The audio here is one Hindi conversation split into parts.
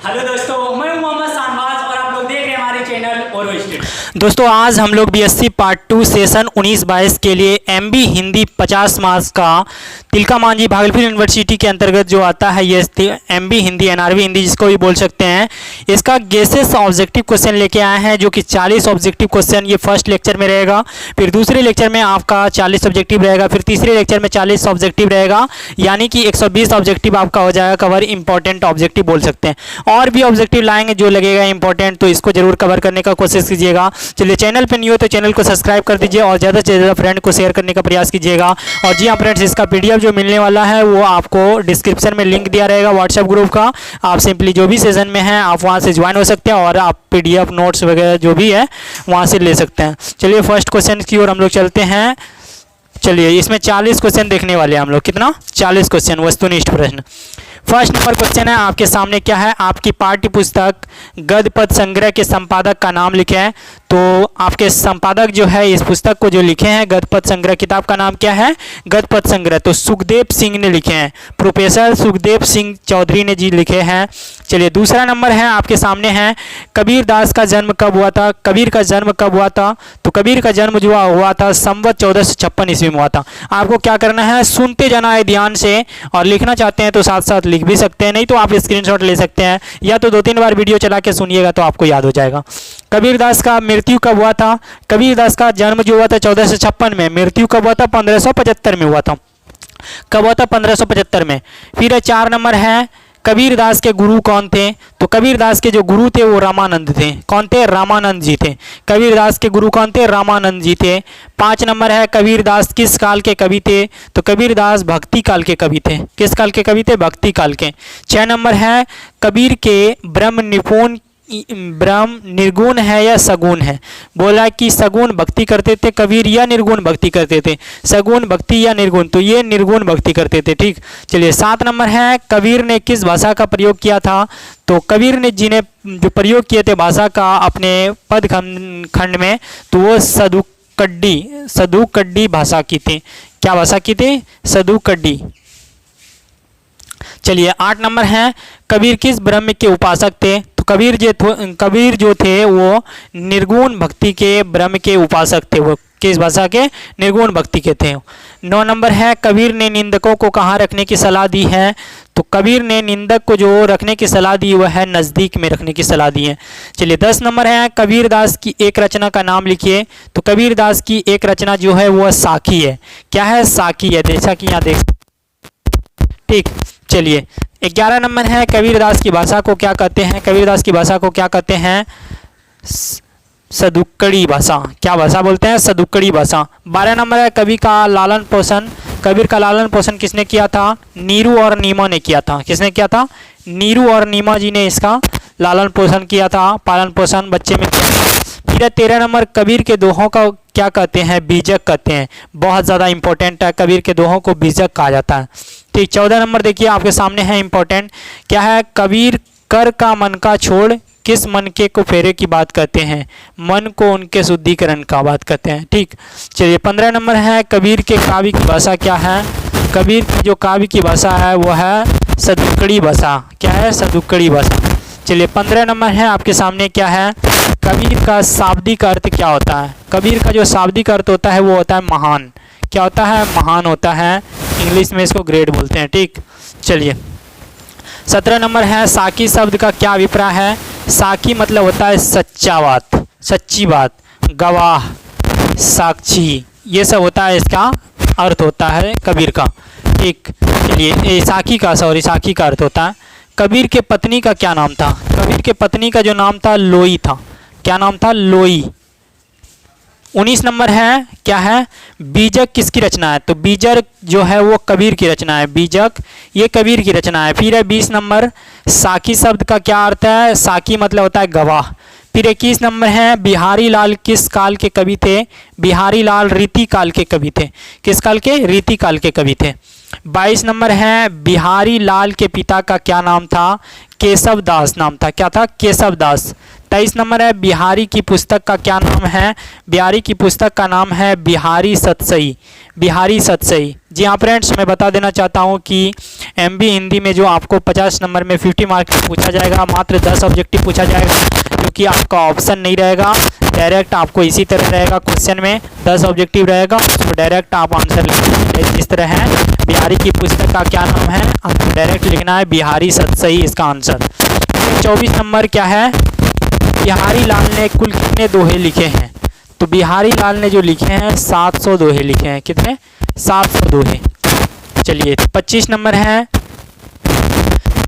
हेलो दोस्तों, मैं हूं मोहम्मद शाहनवाज और आप लोग देख रहे हैं हमारे चैनल और स्टूडेंट। दोस्तों आज हम लोग बीएससी पार्ट 2 सेशन 19-22 के लिए एमबी हिंदी 50 मार्क्स का तिलका मांझी भागलपुर यूनिवर्सिटी के अंतर्गत जो आता है ये एमबी हिंदी एनआरबी हिंदी जिसको भी बोल सकते हैं, इसका गेसेस ऑब्जेक्टिव क्वेश्चन लेके आए हैं जो कि 40 ऑब्जेक्टिव क्वेश्चन ये फर्स्ट लेक्चर में रहेगा। फिर दूसरे लेक्चर में आपका 40 ऑब्जेक्टिव रहेगा, फिर तीसरे लेक्चर में 40 ऑब्जेक्टिव रहेगा, यानी कि 120 ऑब्जेक्टिव आपका हो जाएगा कवर। इंपॉर्टेंट ऑब्जेक्टिव बोल सकते हैं और भी ऑब्जेक्टिव लाएंगे जो लगेगा इंपॉर्टेंट, तो इसको जरूर कवर करने का कोशिश कीजिएगा। चलिए चैनल पर न्यू हो तो चैनल को सब्सक्राइब कर दीजिए और ज़्यादा से ज़्यादा फ्रेंड को शेयर करने का प्रयास कीजिएगा। और जी हाँ फ्रेंड्स, इसका पीडीएफ जो मिलने वाला है वो आपको डिस्क्रिप्शन में लिंक दिया रहेगा व्हाट्सएप ग्रुप का। आप सिंपली जो भी सेशन में हैं आप वहाँ से ज्वाइन हो सकते हैं और आप पीडीएफ नोट्स वगैरह जो भी है वहाँ से ले सकते हैं। चलिए फर्स्ट क्वेश्चन की ओर हम लोग चलते हैं। चलिए इसमें 40 क्वेश्चन देखने वाले हैं हम लोग। कितना? 40 क्वेश्चन, वस्तुनिष्ठ प्रश्न। फर्स्ट नंबर क्वेश्चन है आपके सामने, क्या है? आपकी पाठ्य पुस्तक गद्य पद संग्रह के संपादक का नाम लिखे हैं। तो आपके संपादक जो है इस पुस्तक को जो लिखे हैं गद्य पद संग्रह, किताब का नाम क्या है? गद्य पद संग्रह। तो सुखदेव सिंह ने लिखे हैं, प्रोफेसर सुखदेव सिंह चौधरी ने जी लिखे हैं। चलिए दूसरा नंबर है आपके सामने है, कबीर दास का जन्म कब हुआ था? कबीर का जन्म कब हुआ था? तो कबीर का जन्म जो हुआ था संवत 1456 ईस्वी में हुआ था। आपको क्या करना है, सुनते जाना है ध्यान से, और लिखना चाहते हैं तो साथ साथ लिख भी सकते हैं, नहीं तो आप स्क्रीनशॉट ले सकते हैं, या तो 2-3 बार वीडियो चला के सुनिएगा तो आपको याद हो जाएगा। कबीरदास का मृत्यु कब हुआ था? कबीरदास का जन्म जो हुआ था 1456 में, मृत्यु कब हुआ था? 1575 में हुआ था। कब हुआ था? 1575 में। फिर 4 नंबर है, कबीरदास के गुरु कौन थे? तो कबीरदास के जो गुरु थे वो रामानंद थे। कौन थे? रामानंद जी थे। कबीरदास के गुरु कौन थे? रामानंद जी थे। 5 नंबर है, कबीरदास किस काल के कवि थे? तो कबीरदास भक्ति काल के कवि थे। किस काल के कवि थे? भक्ति काल के। 6 नंबर है, कबीर के ब्रह्म निर्गुण है या सगुण है? बोला कि सगुण भक्ति करते थे कबीर या निर्गुण भक्ति करते थे? सगुण भक्ति या निर्गुण? तो ये निर्गुण भक्ति करते थे। ठीक। चलिए 7 नंबर है, कबीर ने किस भाषा का प्रयोग किया था? तो कबीर ने जी ने जो प्रयोग किए थे भाषा का अपने पद खंड में, तो वो सदुकड्डी भाषा की थी। क्या भाषा की थी? सदुकड्डी। चलिए 8 नंबर है, कबीर किस ब्रह्म के उपासक थे? तो कबीर जो थे वो निर्गुण भक्ति के ब्रह्म के उपासक थे। वो किस भाषा के? निर्गुण भक्ति के थे। 9 नंबर है, कबीर ने निंदकों को कहाँ रखने की सलाह दी है? तो कबीर ने निंदक को जो रखने की सलाह दी वह है नज़दीक में रखने की सलाह दी है। चलिए 10 नंबर है, कबीरदास की एक रचना का नाम लिखिए। तो कबीरदास की एक रचना जो है वह साखी है। क्या है? साखी है, जैसा कि यहाँ देख। ठीक। चलिए 11 नंबर है, कबीरदास की भाषा को क्या कहते हैं? कबीरदास की भाषा को क्या कहते हैं? सदुक्कड़ी भाषा। क्या भाषा बोलते हैं? सदुक्कड़ी भाषा। 12 नंबर है, कबीर का लालन पोषण किसने किया था? नीरू और नीमा ने किया था। किसने किया था? नीरू और नीमा जी ने इसका लालन पोषण किया था, पालन पोषण बच्चे में किया था। फिर 13 नंबर, कबीर के दोहों का क्या कहते हैं? बीजक कहते हैं। बहुत ज़्यादा इंपॉर्टेंट है, कबीर के दोहों को बीजक कहा जाता है। ठीक। 14 नंबर देखिए आपके सामने है इंपॉर्टेंट, क्या है? कबीर कर का मन का छोड़ किस मन के को फेरे की बात करते हैं? मन को उनके शुद्धिकरण का बात करते हैं। ठीक। चलिए 15 नंबर है, कबीर के काव्य की भाषा क्या है? कबीर की जो काव्य की भाषा है वह है सदुक्कड़ी भाषा। क्या है? सदुक्कड़ी भाषा। चलिए 15 नंबर है आपके सामने, क्या है? कबीर का शाब्दिक अर्थ क्या होता है? कबीर का जो शाब्दिक अर्थ होता है वो होता है महान। क्या होता है? महान होता है। इंग्लिश में इसको ग्रेट बोलते हैं। ठीक। चलिए 17 नंबर है, साकी शब्द का क्या अभिप्राय है? साकी मतलब होता है सच्चा बात, सच्ची बात, गवाह, साक्षी, ये सब होता है, इसका अर्थ होता है कबीर का। ठीक। चलिए साकी का अर्थ होता है। कबीर के पत्नी का क्या नाम था? कबीर के पत्नी का जो नाम था लोई था। क्या नाम था? लोई। 19 नंबर है, क्या है? बीजक किसकी रचना है? तो बीजक जो है वो कबीर की रचना है। बीजक ये कबीर की रचना है। फिर है 20 नंबर, साकी शब्द का क्या अर्थ है? साकी मतलब होता है गवाह। फिर 21 नंबर है, बिहारी लाल किस काल के कवि थे? बिहारी लाल रीति काल के कवि थे। किस काल के? रीति काल के कवि थे। 22 नंबर है, बिहारी लाल के पिता का क्या नाम था? केशव दास नाम था। क्या था? केशव दास। 23 नंबर है बिहारी की पुस्तक का क्या नाम है? बिहारी की पुस्तक का नाम है बिहारी सतसई। बिहारी सतसई। जी हाँ फ्रेंड्स, मैं बता देना चाहता हूँ कि एमबी हिंदी में जो आपको 50 नंबर में 50 मार्क्स पूछा जाएगा, मात्र 10 ऑब्जेक्टिव पूछा जाएगा, क्योंकि आपका ऑप्शन नहीं रहेगा, डायरेक्ट आपको इसी तरह रहेगा। क्वेश्चन में 10 ऑब्जेक्टिव रहेगा, उसको डायरेक्ट आप आंसर लिखेंगे। इस तरह है, बिहारी की पुस्तक का क्या नाम है? आपको डायरेक्ट लिखना है बिहारी सतसई इसका आंसर। 24 नंबर क्या है? बिहारी लाल ने कुल कितने दोहे लिखे हैं? तो बिहारी लाल ने जो लिखे हैं 700 दोहे लिखे हैं। कितने? 700 दोहे। चलिए 25 नंबर है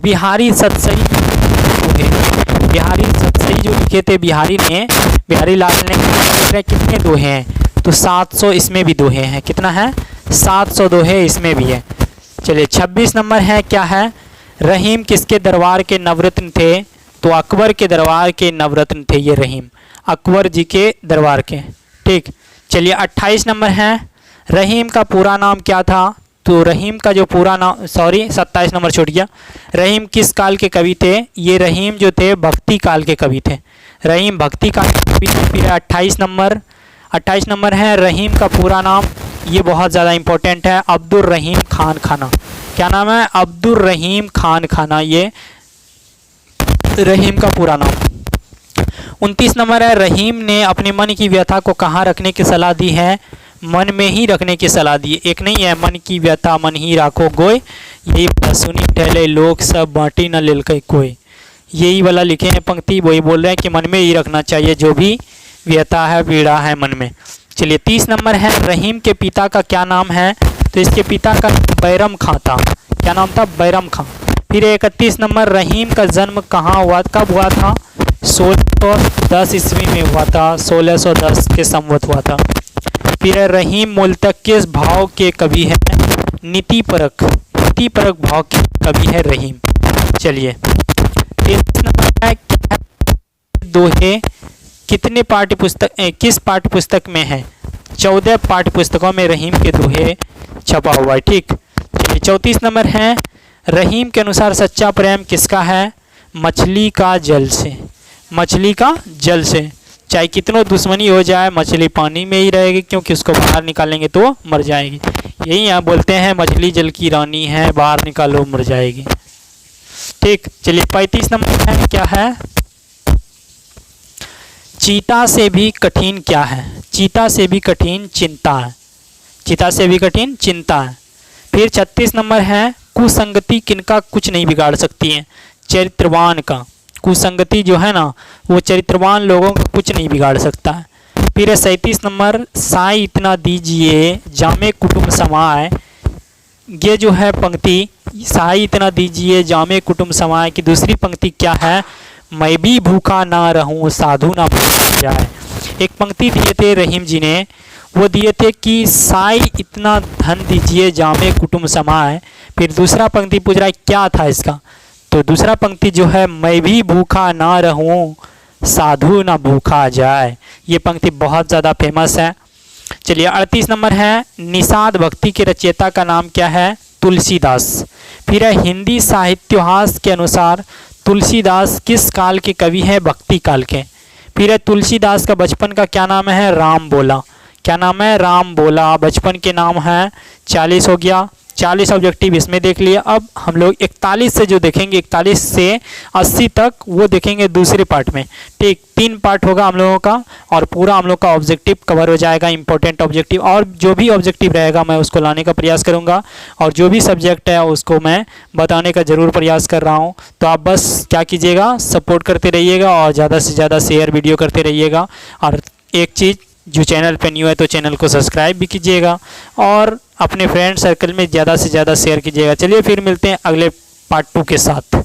बिहारी सतसई दोहे। बिहारी सतसई जो लिखे थे बिहारी लाल ने कितने दोहे हैं? तो 700 इसमें भी दोहे हैं। कितना है? 700 दोहे इसमें भी है। चलिए 26 नंबर है क्या है? रहीम किसके दरबार के नवरत्न थे? तो अकबर के दरबार के नवरत्न थे ये रहीम, अकबर जी के दरबार के। ठीक। चलिए 28 नंबर है रहीम का पूरा नाम क्या था? तो रहीम का जो पूरा नाम 27 नंबर छूट गया। रहीम किस काल के कवि थे? ये रहीम जो थे भक्ति काल के कवि थे। रहीम भक्ति काल के कवि थे। फिर 28 नंबर है रहीम का पूरा नाम, ये बहुत ज़्यादा इंपॉर्टेंट है, अब्दुल रहीम खान खाना। क्या नाम है? अब्दुल रहीम खान खाना, ये रहीम का पूरा नाम। 29 नंबर है रहीम ने अपने मन की व्यथा को कहाँ रखने की सलाह दी है? मन में ही रखने की सलाह दी। एक नहीं है मन की व्यथा मन ही राखो गोय, यही सुनी ठहले लोग सब बाटी न लेल कोई, यही वाला लिखे हैं पंक्ति, वही बोल रहे हैं कि मन में ही रखना चाहिए जो भी व्यथा है, पीड़ा है मन में। चलिए 30 नंबर है रहीम के पिता का क्या नाम है? तो इसके पिता का बैरम खां था। क्या नाम था? बैरम खां। फिर 31 नंबर रहीम का जन्म कहाँ हुआ, कब हुआ था? 1610 ईस्वी में हुआ था, 1610 के संवत हुआ था। फिर रहीम मूलतः किस भाव के कवि है? नीतिपरक भाव के कवि है रहीम। चलिए 33 नंबर है दोहे कितने किस पाठ्य पुस्तक में है? 14 पाठ्य पुस्तकों में रहीम के दोहे छपा हुआ है। ठीक। चलिए 34 नंबर है रहीम के अनुसार सच्चा प्रेम किसका है? मछली का जल से। मछली का जल से। चाहे कितनों दुश्मनी हो जाए, मछली पानी में ही रहेगी, क्योंकि उसको बाहर निकालेंगे तो मर जाएगी। यही यहाँ बोलते हैं मछली जल की रानी है, बाहर निकालो मर जाएगी। ठीक। चलिए 35 नंबर है क्या है? चीता से भी कठिन क्या है? चीता से भी कठिन चिंता है। चीता से भी कठिन चिंता है। फिर 36 नंबर है कुसंगति किनका कुछ नहीं बिगाड़ सकती है? चरित्रवान का। कुसंगति जो है ना, वो चरित्रवान लोगों का कुछ नहीं बिगाड़ सकता है। फिर 37 नंबर साई इतना दीजिए जामे कुटुंब समाए। ये जो है पंक्ति साई इतना दीजिए जामे कुटुंब समाए की दूसरी पंक्ति क्या है? मैं भी भूखा ना रहूं साधु ना भूखा जाए। एक पंक्ति दिए थे रहीम जी ने, वो दिए थे कि साई इतना धन दीजिए जामे कुटुंब समाए। फिर दूसरा पंक्ति पूछ रहा है क्या था इसका? तो दूसरा पंक्ति जो है मैं भी भूखा ना रहूं साधु ना भूखा जाए। ये पंक्ति बहुत ज़्यादा फेमस है। चलिए 38 नंबर है निषाद भक्ति के रचयिता का नाम क्या है? तुलसीदास। फिर है हिंदी साहित्योहास के अनुसार तुलसीदास किस काल के कवि हैं? भक्ति काल के। फिर है तुलसीदास का बचपन का क्या नाम है? राम बोला। क्या नाम है? राम बोला। बचपन के नाम है। 40 हो गया। 40 ऑब्जेक्टिव इसमें देख लिया। अब हम लोग 41 से जो देखेंगे, 41 से 80 तक वो देखेंगे दूसरे पार्ट में। ठीक। 3 पार्ट होगा हम लोगों का और पूरा हम लोग का ऑब्जेक्टिव कवर हो जाएगा, इंपॉर्टेंट ऑब्जेक्टिव। और जो भी ऑब्जेक्टिव रहेगा मैं उसको लाने का प्रयास करूंगा, और जो भी सब्जेक्ट है उसको मैं बताने का ज़रूर प्रयास कर रहा हूँ। तो आप बस क्या कीजिएगा, सपोर्ट करते रहिएगा और ज़्यादा से ज़्यादा शेयर वीडियो करते रहिएगा। और एक चीज़, जो चैनल पे न्यू है तो चैनल को सब्सक्राइब भी कीजिएगा और अपने फ्रेंड सर्कल में ज़्यादा से ज़्यादा शेयर कीजिएगा। चलिए फिर मिलते हैं अगले पार्ट 2 के साथ।